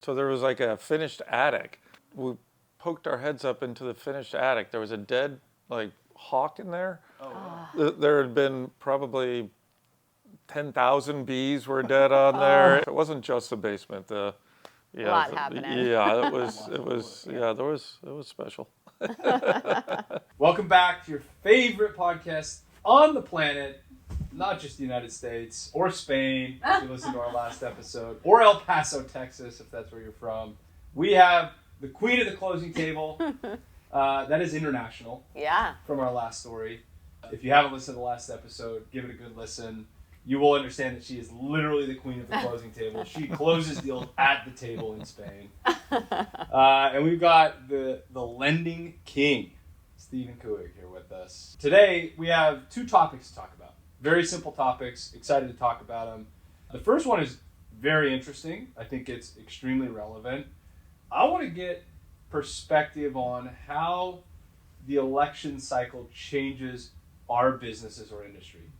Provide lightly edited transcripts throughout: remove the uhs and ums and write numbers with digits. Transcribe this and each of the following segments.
So there was like a finished attic. We poked our heads up into the finished attic. There was a dead like hawk in there. Oh, wow. There had been probably 10,000 bees were dead on there. It wasn't just the basement. A lot happening. Yeah, it was special. Welcome back to your favorite podcast on the planet, not just the United States or Spain, if you listen to our last episode, or El Paso, Texas, if that's where you're from. We have the queen of the closing table. That is international. Yeah. From our last story. If you haven't listened to the last episode, give it a good listen. You will understand that she is literally the queen of the closing table. She closes deals at the table in Spain. And we've got the lending king, Stephen Kuig, here with us. Today, we have two topics to talk about. Very simple topics. Excited to talk about them. The first one is very interesting. I think it's extremely relevant. I want to get perspective on how the election cycle changes our businesses or industry.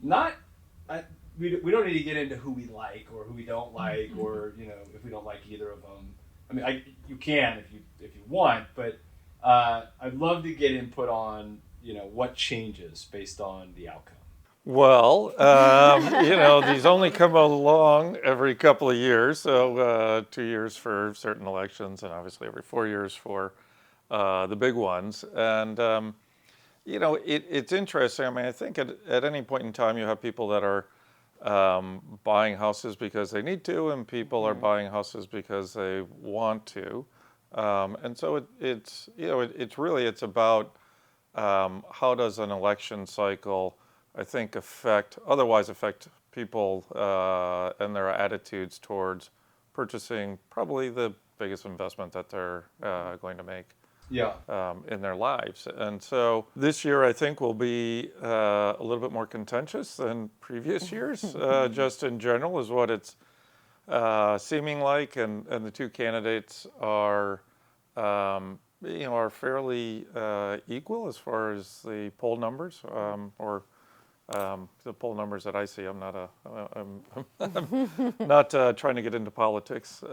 We don't need to get into who we like or who we don't like, or if we don't like either of them. I mean, you can if you want, but I'd love to get input on what changes based on the outcome. Well, these only come along every couple of years. So 2 years for certain elections, and obviously every 4 years for the big ones. And it's interesting. I mean, I think at any point in time you have people that are buying houses because they need to, and people are buying houses because they want to. And so it's about how does an election cycle, I think, affect people and their attitudes towards purchasing probably the biggest investment that they're going to make. In their lives. And so this year, I think, will be a little bit more contentious than previous years, just in general, is what it's seeming like. And the two candidates are fairly equal as far as the poll numbers, or the poll numbers that I see. I'm not trying to get into politics.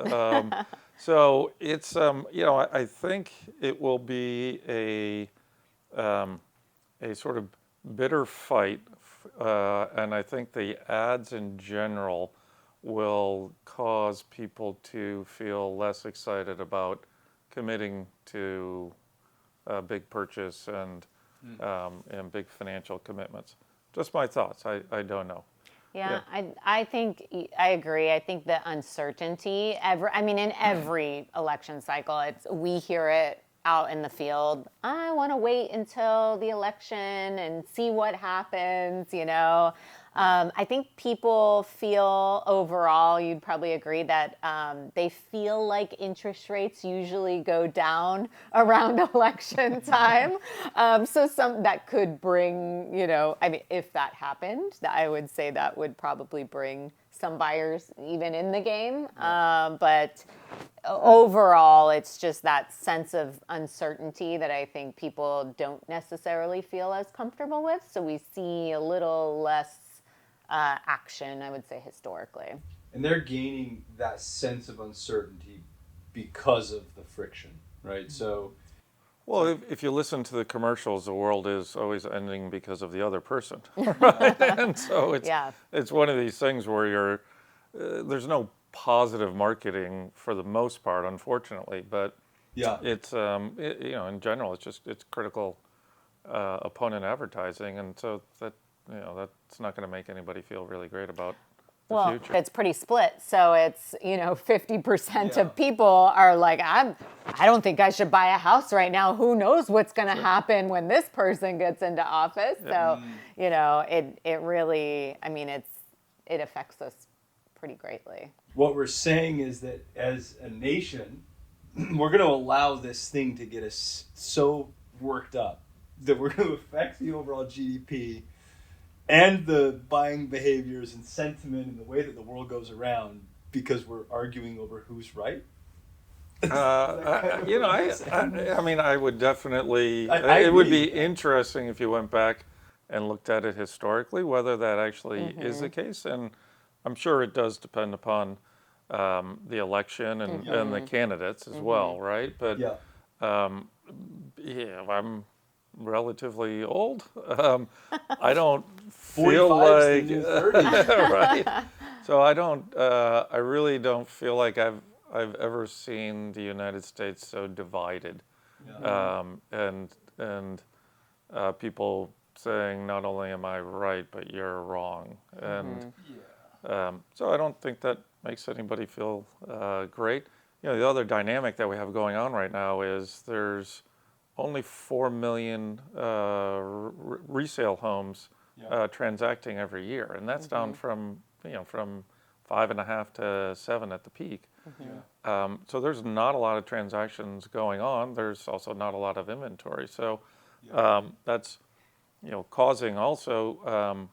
So it's, I think it will be a sort of bitter fight, and I think the ads in general will cause people to feel less excited about committing to a big purchase and big financial commitments. Just my thoughts. I don't know. Yeah. I think I agree. I think the uncertainty in every election cycle, we hear it out in the field. I want to wait until the election and see what happens, I think people feel overall, you'd probably agree, that they feel like interest rates usually go down around election time. So that could bring, if that happened, I would say that would probably bring some buyers even in the game. But overall, it's just that sense of uncertainty that I think people don't necessarily feel as comfortable with. So we see a little less action, I would say, historically. And they're gaining that sense of uncertainty because of the friction, right? So, well, if you listen to the commercials, the world is always ending because of the other person, right? And so it's one of these things where there's no positive marketing for the most part, unfortunately. But it's in general, it's critical opponent advertising, and so that's not going to make anybody feel really great about the future. It's pretty split. So it's 50% of people are like, I don't think I should buy a house right now. Who knows what's going to happen when this person gets into office? So it really, it affects us pretty greatly. What we're saying is that as a nation, we're going to allow this thing to get us so worked up that we're going to affect the overall GDP and the buying behaviors and sentiment and the way that the world goes around because we're arguing over who's right. I would definitely. It would be interesting if you went back and looked at it historically, whether that actually is the case, and I'm sure it does depend upon the election and the candidates as well, right? But Yeah. yeah, I'm relatively old. I don't 45's feel the like new 30. right. So I don't. I really don't feel like I've ever seen the United States so divided, Yeah. and people saying not only am I right, but you're wrong, and so I don't think that makes anybody feel great. The other dynamic that we have going on right now is there's only 4 million resale homes transacting every year, and that's down from 5.5 to 7 at the peak. So there's not a lot of transactions going on. There's also not a lot of inventory. So that's causing also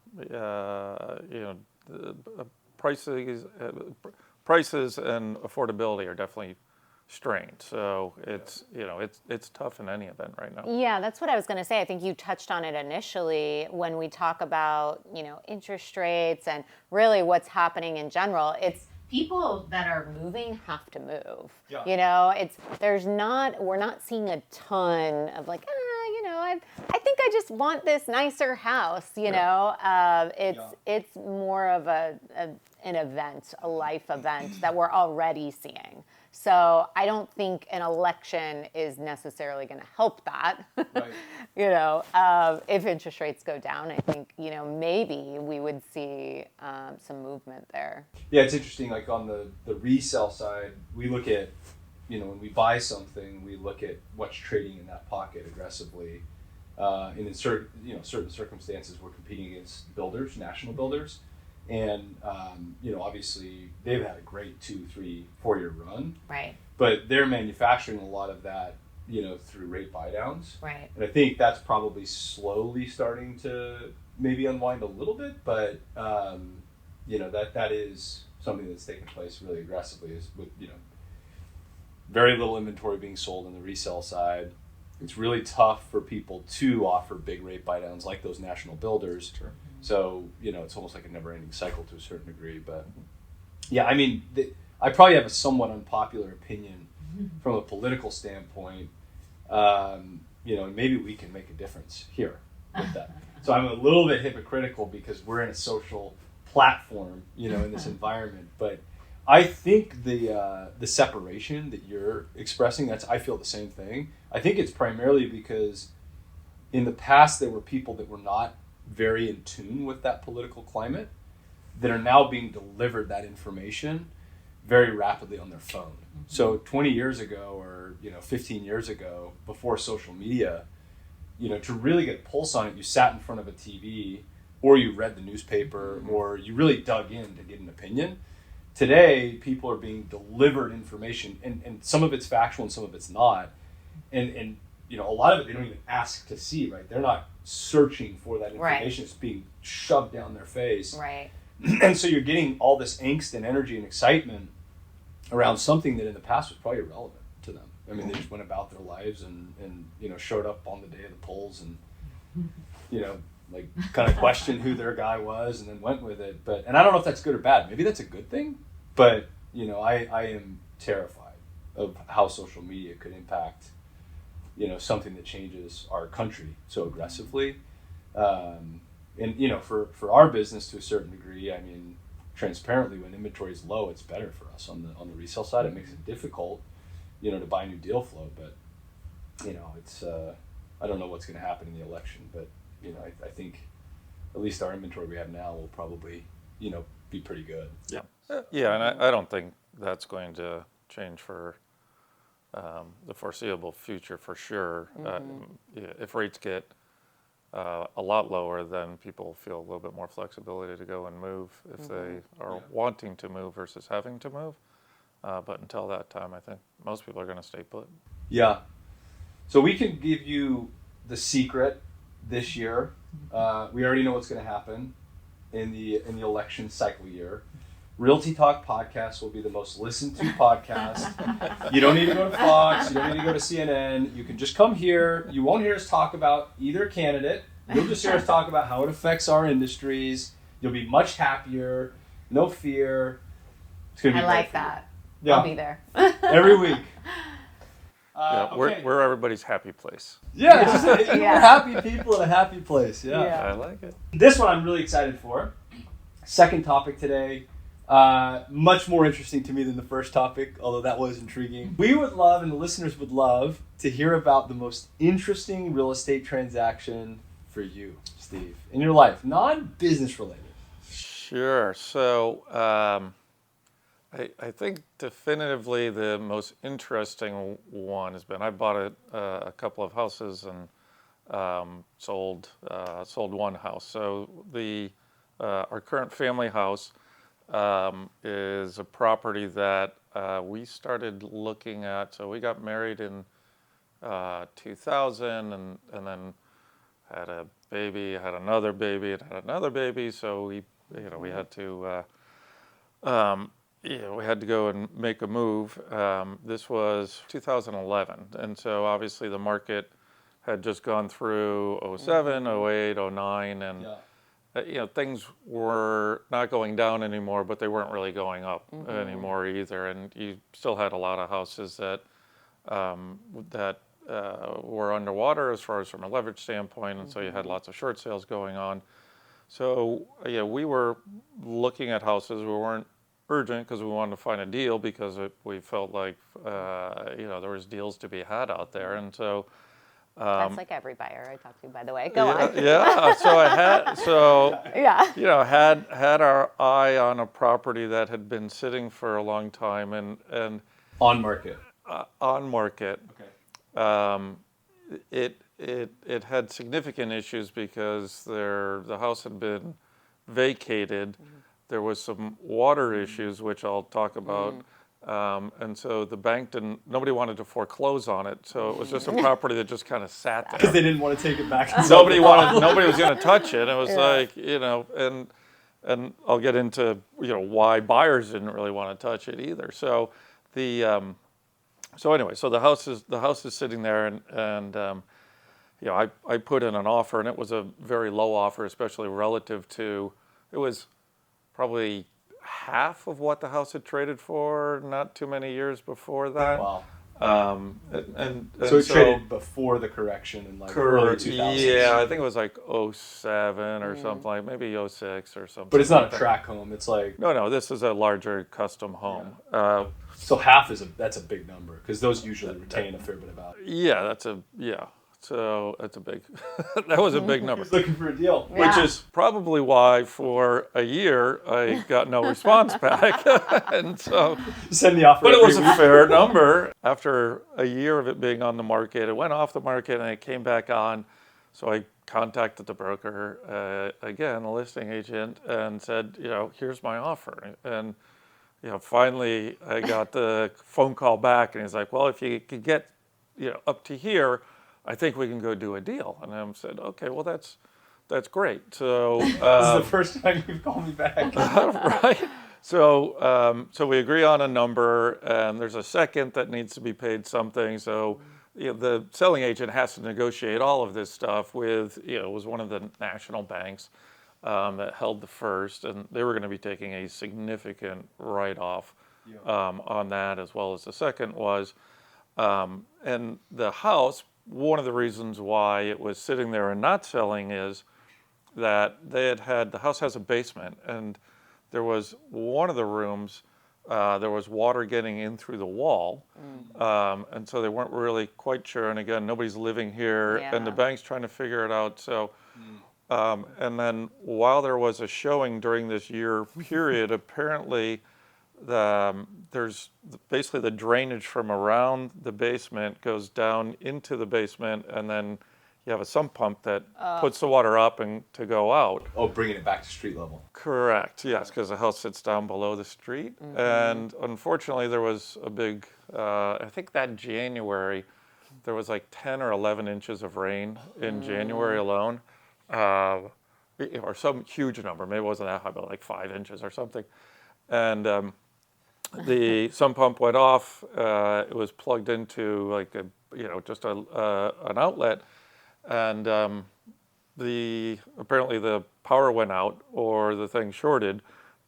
prices and affordability are definitely strained. So it's tough in any event right now. Yeah, that's what I was going to say. I think you touched on it initially when we talk about, interest rates and really what's happening in general. It's people that are moving have to move. Yeah. We're not seeing a ton of like, I think I just want this nicer house, It's more of an event, a life event that we're already seeing. So I don't think an election is necessarily going to help that. Right. If interest rates go down, I think, maybe we would see some movement there. Yeah, it's interesting. Like on the resale side, we look at, when we buy something, we look at what's trading in that pocket aggressively. And in certain circumstances, we're competing against builders, national builders. And, obviously they've had a great 2, 3, 4-year run. Right. But they're manufacturing a lot of that, through rate buy downs. Right. And I think that's probably slowly starting to maybe unwind a little bit. But, that is something that's taking place really aggressively is with, very little inventory being sold on the resale side. It's really tough for people to offer big rate buy downs like those national builders. Sure. So, it's almost like a never ending cycle to a certain degree. But yeah, I mean, I probably have a somewhat unpopular opinion from a political standpoint. And maybe we can make a difference here with that. So I'm a little bit hypocritical because we're in a social platform, in this environment. But I think the separation that you're expressing, I feel the same thing. I think it's primarily because in the past there were people that were not very in tune with that political climate that are now being delivered that information very rapidly on their phone. So 20 years ago or 15 years ago, before social media, to really get a pulse on it, you sat in front of a TV or you read the newspaper or you really dug in to get an opinion. Today, people are being delivered information, and some of it's factual and some of it's not. And a lot of it they don't even ask to see, right? They're not searching for that information. Right. It's being shoved down their face. Right. And so you're getting all this angst and energy and excitement around something that in the past was probably irrelevant to them. I mean, they just went about their lives and showed up on the day of the polls and, like kind of questioned who their guy was and then went with it. And I don't know if that's good or bad. Maybe that's a good thing. But, I am terrified of how social media could impact, something that changes our country so aggressively. And, for our business to a certain degree, I mean, transparently, when inventory is low, it's better for us on the resale side. It makes it difficult, to buy new deal flow. But, it's, I don't know what's going to happen in the election. But, I think at least our inventory we have now will probably, be pretty good. Yeah. Yeah, and I don't think that's going to change for the foreseeable future for sure. If rates get a lot lower, then people feel a little bit more flexibility to go and move if they are wanting to move versus having to move. But until that time, I think most people are going to stay put. Yeah. So we can give you the secret this year. We already know what's going to happen in the election cycle year. Realty Talk podcast will be the most listened to podcast. You don't need to go to Fox. You don't need to go to CNN. You can just come here. You won't hear us talk about either candidate. You'll just hear us talk about how it affects our industries. You'll be much happier. No fear. It's gonna be I great like for you. that. Yeah. I'll be there. Every week. Yeah, Okay. we're everybody's happy place. Yeah, it's just, we're Yeah. happy people in a happy place. Yeah. Yeah. I like it. This one I'm really excited for. Second topic today. Much more interesting to me than the first topic, although that was intriguing. We would love, and the listeners would love, to hear about the most interesting real estate transaction for you, Steve, in your life, non-business related. Sure. So I think definitively the most interesting one has been I bought a couple of houses and sold one house. So our current family house is a property that we started looking at. So we got married in 2000 and then had a baby, had another baby, and had another baby. So we had to we had to go and make a move. This was 2011, and so obviously the market had just gone through '07, '08, '09, and things were not going down anymore, but they weren't really going up anymore either. And you still had a lot of houses that were underwater as far as from a leverage standpoint, and so you had lots of short sales going on. So we were looking at houses. We weren't urgent because we wanted to find a deal because we felt like there was deals to be had out there, and so. That's like every buyer I talk to, by the way. Go on. Yeah. Yeah. Had our eye on a property that had been sitting for a long time and On market. on market. Okay. It had significant issues because the house had been vacated. There was some water issues, which I'll talk about. And so the bank nobody wanted to foreclose on it. So it was just a property that just kind of sat Because there. they didn't want to take it back. Nobody was going to touch it. It was and I'll get into, why buyers didn't really want to touch it either. So the house is sitting there and I put in an offer, and it was a very low offer, especially relative to, it was probably half of what the house had traded for not too many years before that. Wow. And So it traded before the correction in like early 2000s. Yeah, I think it was like '07 or something, like maybe '06 or something. But it's not like a track home. It's like No, this is a larger custom home. so half that's a big number because those usually retain a fair bit of value. Yeah. So that's a big, that was a big number. He's looking for a deal. Yeah. Which is probably why for a year I got no response back. And so, Send the offer. but it every was a week. fair number. After a year of it being on the market, it went off the market and it came back on. So I contacted the broker, again, the listing agent, and said, here's my offer. And finally I got the phone call back, and he's like, well, if you could get up to here, I think we can go do a deal. And I said, okay, well, that's great. So This is the first time you've called me back. right. So we agree on a number, and there's a second that needs to be paid something. So the selling agent has to negotiate all of this stuff with, it was one of the national banks that held the first, and they were going to be taking a significant write-off on that, as well as the second was. And the house, one of the reasons why it was sitting there and not selling is that the house has a basement, and there was one of the rooms, there was water getting in through the wall, and so they weren't really quite sure. And again, nobody's living here, and the bank's trying to figure it out. So, and then while there was a showing during this year period, apparently there's basically the drainage from around the basement goes down into the basement, and then you have a sump pump that puts the water up and to go out. Oh, bringing it back to street level. Correct, yes, because the house sits down below the street. And unfortunately, there was a big, I think that January, there was like 10 or 11 inches of rain in January alone, or some huge number. Maybe it wasn't that high, but like 5 inches or something. And the sump pump went off. It was plugged into like just an outlet, and apparently the power went out or the thing shorted,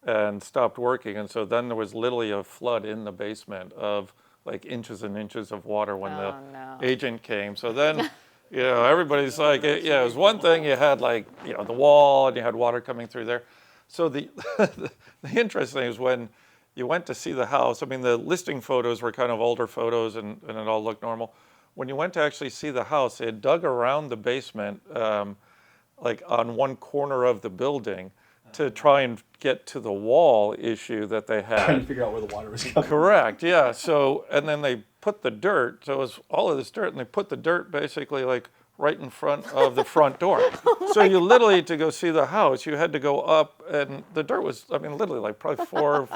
and stopped working. And so then there was literally a flood in the basement of like inches and inches of water when the no. agent came. So then, everybody's like, it was one thing you had like, the wall and you had water coming through there. So the interesting thing is when you went to see the house, I mean, the listing photos were kind of older photos and it all looked normal. When you went to actually see the house, they had dug around the basement, like on one corner of the building, to try and get to the wall issue that they had. Trying to figure out where the water was coming. Correct, yeah. So, and then they put the dirt, so it was all of this dirt, and they put the dirt basically like right in front of the front door. So you literally, to go see the house, you had to go up, and the dirt was, I mean, literally like probably 4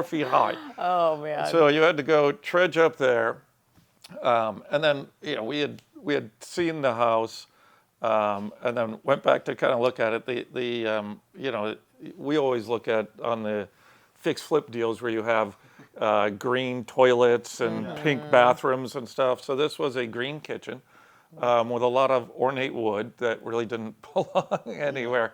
feet high. Oh, man. So you had to go trudge up there, and then we had seen the house, and then went back to kind of look at it. We always look at on the fix flip deals where you have green toilets and pink bathrooms and stuff. So this was a green kitchen with a lot of ornate wood that really didn't belong anywhere.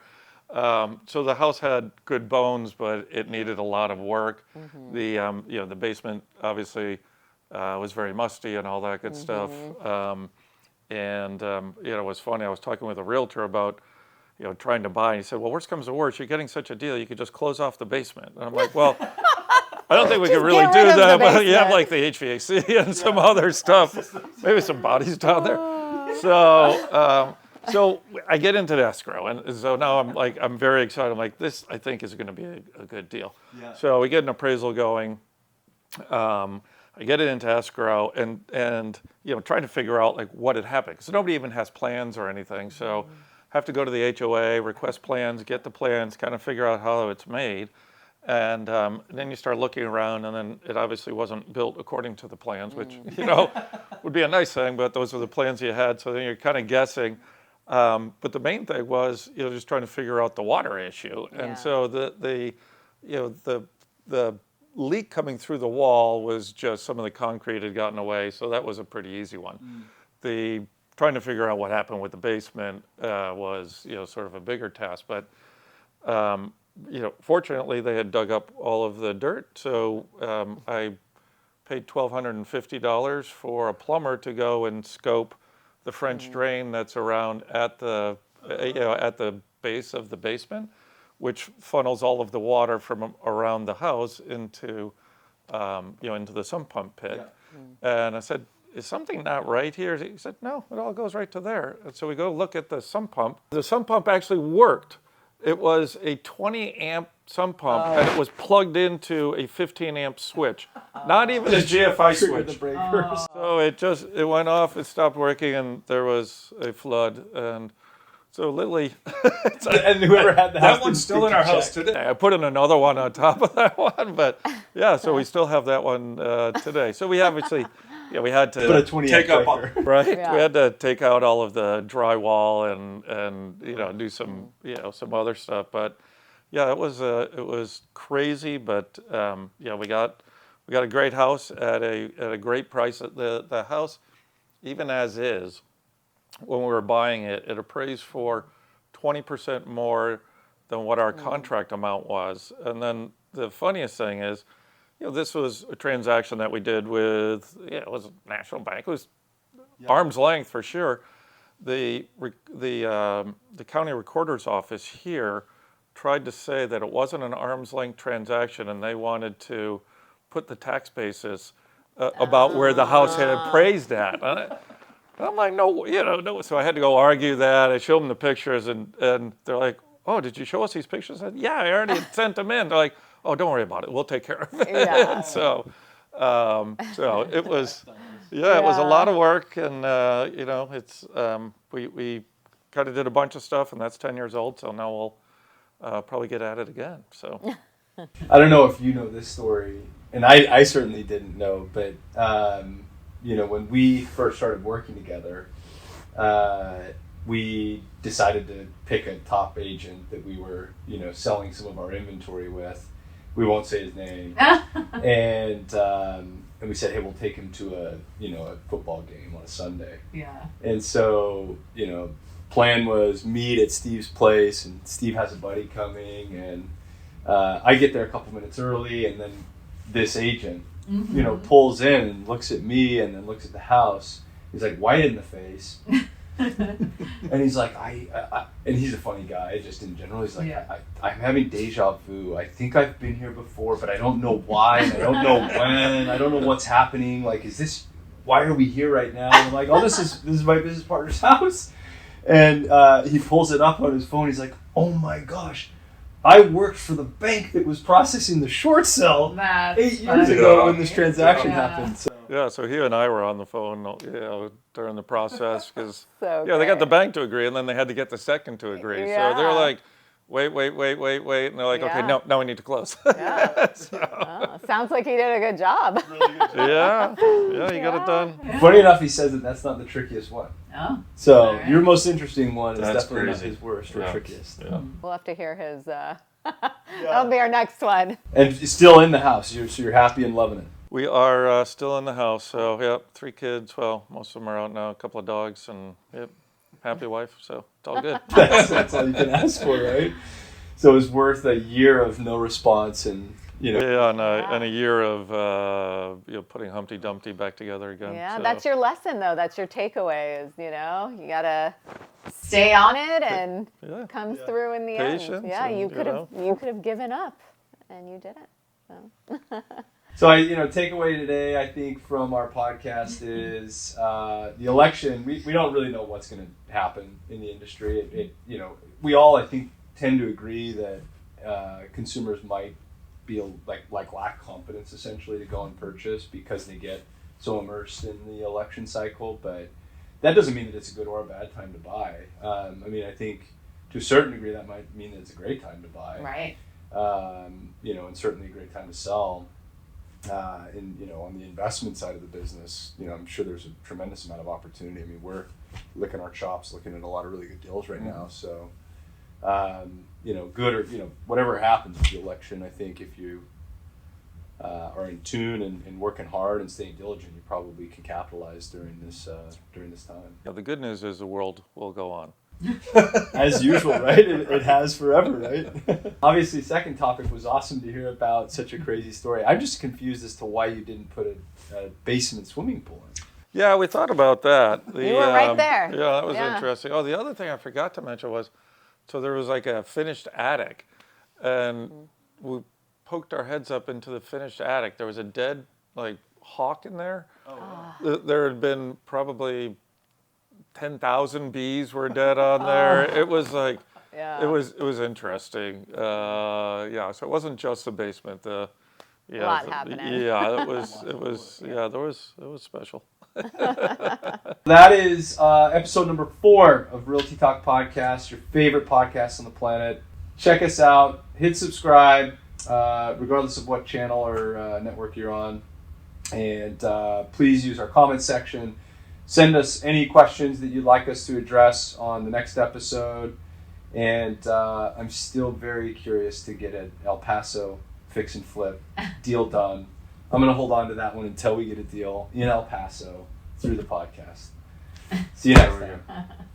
So the house had good bones, but it needed a lot of work. The basement obviously was very musty and all that good stuff. It was funny. I was talking with a realtor about trying to buy. And he said, "Well, worst comes to worst, you're getting such a deal, you could just close off the basement." And I'm like, "Well, I don't think we could really do that, but you have like the HVAC and some other stuff, maybe some bodies down there." So I get into the escrow, and so now I'm very excited. I'm like, this I think is going to be a good deal. Yeah. So we get an appraisal going. I get it into escrow, and trying to figure out like what had happened, because nobody even has plans or anything. So have to go to the HOA, request plans, get the plans, kind of figure out how it's made. And then you start looking around, and then it obviously wasn't built according to the plans, which, would be a nice thing, but those are the plans you had. So then you're kind of guessing. But the main thing was, just trying to figure out the water issue. Yeah. And so the leak coming through the wall was just some of the concrete had gotten away. So that was a pretty easy one. The trying to figure out what happened with the basement was, sort of a bigger task. But, fortunately, they had dug up all of the dirt. So I paid $1,250 for a plumber to go and scope the French drain that's around at the base of the basement, which funnels all of the water from around the house into the sump pump pit. Yeah. And I said, "Is something not right here?" He said, "No, it all goes right to there." And so we go look at the sump pump. The sump pump actually worked. It was a 20 amp sump pump, and it was plugged into a 15 amp switch. Not even a GFI switch. So it went off, it stopped working, and there was a flood. And so literally, and whoever had the house, that one's still in our house today. I put in another one on top of that one, but yeah, so we still have that one today. So we obviously, we had to put a 20 take up, right? Yeah. We had to take out all of the drywall and do some some other stuff. But yeah, it was crazy. But we got a great house at a great price. The house, even as is, when we were buying it, it appraised for 20% more than what our contract amount was. And then the funniest thing is, this was a transaction that we did with, it was a national bank. It was arm's length for sure. The county recorder's office here tried to say that it wasn't an arm's length transaction, and they wanted to put the tax basis about where the house had appraised at. And I'm like, no. So I had to go argue that. I showed them the pictures, and they're like, "Oh, did you show us these pictures?" I said, "Yeah, I already sent them in." They're like, "Oh, don't worry about it. We'll take care of it." Yeah. And so it was, it was a lot of work, and it's we kind of did a bunch of stuff, and that's 10 years old. So now we'll probably get at it again. So I don't know if you know this story, and I certainly didn't know, but when we first started working together, we decided to pick a top agent that we were, selling some of our inventory with. We won't say his name. And we said, "Hey, we'll take him to a football game on a Sunday." Yeah. And so, plan was meet at Steve's place, and Steve has a buddy coming, and I get there a couple minutes early, and then this agent, pulls in and looks at me and then looks at the house. He's like white in the face. And he's like, and he's a funny guy just in general. He's like, I'm having deja vu. I think I've been here before, but I don't know why. And I don't know when. I don't know what's happening. Like, why are we here right now? And I'm like, oh, this is my business partner's house. And he pulls it up on his phone. He's like, oh my gosh, I worked for the bank that was processing the short sale 8 years ago when this transaction happened. So. Yeah, so he and I were on the phone, during the process because So they got the bank to agree, and then they had to get the second to agree. Yeah. So they're like, wait, and they're like, okay, now we need to close. Yeah. Oh, sounds like he did a good job. Yeah, you got it done. Funny enough, he says that's not the trickiest one. Oh. So All right. your most interesting one is That's definitely crazy. not his worst or Yeah. trickiest. Yeah. We'll have to hear his. That'll be our next one. And still in the house, so you're happy and loving it. We are still in the house, so 3 kids. Well, most of them are out now. A couple of dogs, and happy wife. So it's all good. That's all you can ask for, right? So it's worth a year of no response, and and a year of putting Humpty Dumpty back together again. Yeah, so. that's your lesson though. That's your takeaway is, you gotta stay on it and comes through in the Patience end. Yeah, and, you could have given up and you didn't. So. So takeaway today, I think, from our podcast is the election. We don't really know what's going to happen in the industry. We all, I think, tend to agree that consumers might be lack confidence essentially to go and purchase because they get so immersed in the election cycle. But that doesn't mean that it's a good or a bad time to buy. I think to a certain degree that might mean that it's a great time to buy. Right. And certainly a great time to sell. On the investment side of the business, I'm sure there's a tremendous amount of opportunity. I mean, we're licking our chops, looking at a lot of really good deals right now. So, good or whatever happens with the election, I think if you are in tune and working hard and staying diligent, you probably can capitalize during this time. Yeah, the good news is the world will go on. As usual, right? It has forever, right? Obviously, second topic was awesome to hear about such a crazy story. I'm just confused as to why you didn't put a basement swimming pool in. Yeah, we thought about that. You were right there. Yeah, that was Yeah. interesting. Oh, the other thing I forgot to mention was, so there was like a finished attic, and we poked our heads up into the finished attic. There was a dead hawk in there. Oh, wow. There had been probably 10,000 bees were dead on there. It was it was interesting. So it wasn't just the basement. A lot happening. Yeah, it was special. That is episode number 4 of Realty Talk Podcast, your favorite podcast on the planet. Check us out. Hit subscribe, regardless of what channel or network you're on. And please use our comment section. Send us any questions that you'd like us to address on the next episode. And I'm still very curious to get an El Paso fix and flip deal done. I'm going to hold on to that one until we get a deal in El Paso through the podcast. See you next time.